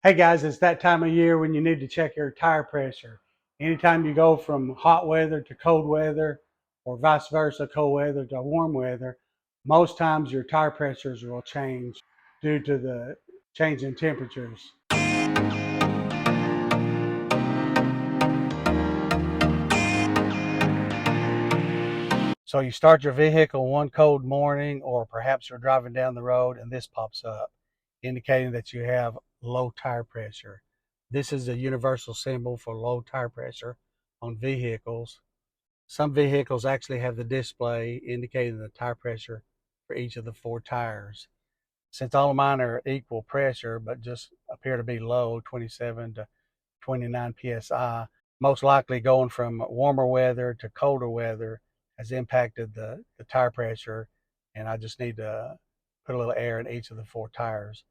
Hey guys, it's that time of year when you need to check your tire pressure. Anytime you go from hot weather to cold weather, or vice versa, cold weather to warm weather, most times your tire pressures will change due to the change in temperatures. So you start your vehicle one cold morning, or perhaps you're driving down the road and this pops up, indicating that you have low tire pressure. This is a universal symbol for low tire pressure on vehicles. Some vehicles actually have the display indicating the tire pressure for each of the four tires. Since all of mine are equal pressure but just appear to be low, 27 to 29 psi, most likely going from warmer weather to colder weather has impacted the tire pressure, and I just need to put a little air in each of the four tires.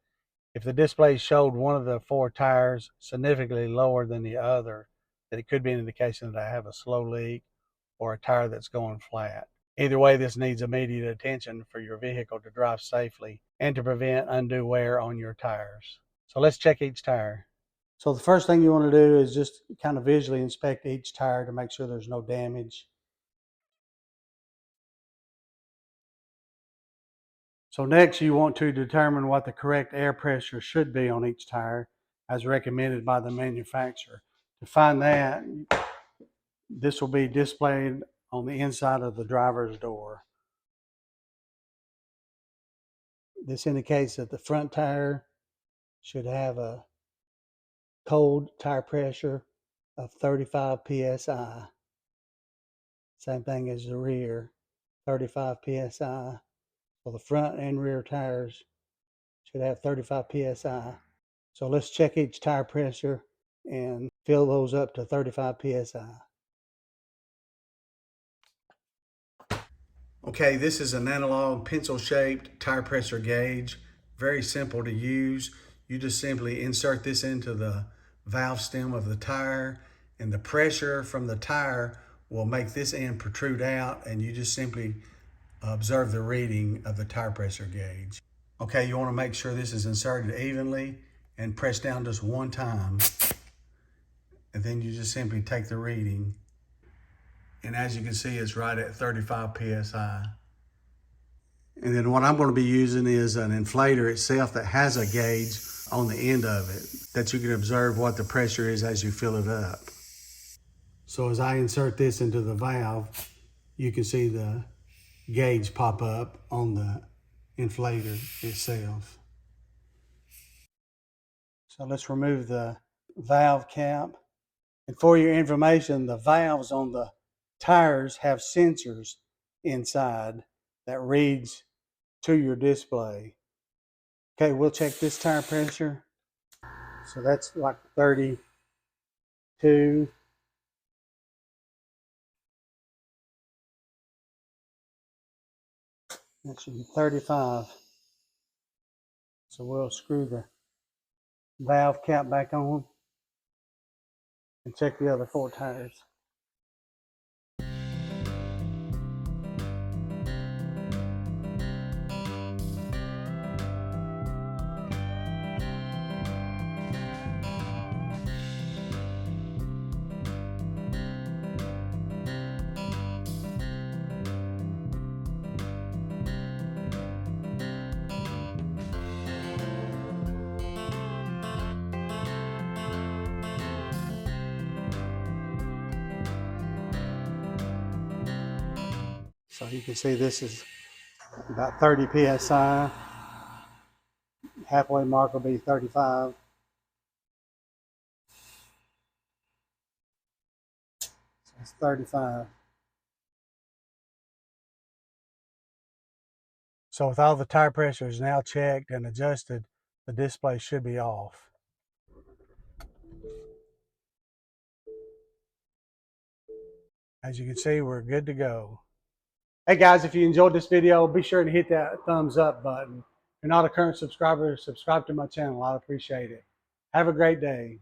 If the display showed one of the four tires significantly lower than the other, then it could be an indication that I have a slow leak or a tire that's going flat. Either way, this needs immediate attention for your vehicle to drive safely and to prevent undue wear on your tires. So let's check each tire. So the first thing you want to do is just kind of visually inspect each tire to make sure there's no damage. So next you want to determine what the correct air pressure should be on each tire as recommended by the manufacturer. To find that, this will be displayed on the inside of the driver's door. This indicates that the front tire should have a cold tire pressure of 35 psi. Same thing as the rear, 35 psi. So the front and rear tires should have 35 psi. So let's check each tire pressure and fill those up to 35 psi. Okay, this is an analog pencil-shaped tire pressure gauge. Very simple to use. You just simply insert this into the valve stem of the tire, and the pressure from the tire will make this end protrude out, and you just simply observe the reading of the tire pressure gauge. Okay, you want to make sure this is inserted evenly and press down just one time, and then you just simply take the reading. And as you can see, it's right at 35 psi. And then what I'm going to be using is an inflator itself that has a gauge on the end of it that you can observe what the pressure is as you fill it up. So as I insert this into the valve, you can see the gauge pop up on the inflator itself. So let's remove the valve cap. And for your information, the valves on the tires have sensors inside that reads to your display. Okay, we'll check this tire pressure. So that's like 32. That should be 35. So we'll screw the valve cap back on and check the other four tires. So you can see this is about 30 psi. Halfway mark will be 35. So it's 35. So with all the tire pressures now checked and adjusted, the display should be off. As you can see, we're good to go. Hey guys, if you enjoyed this video, be sure to hit that thumbs up button. If you're not a current subscriber, subscribe to my channel. I'd appreciate it. Have a great day.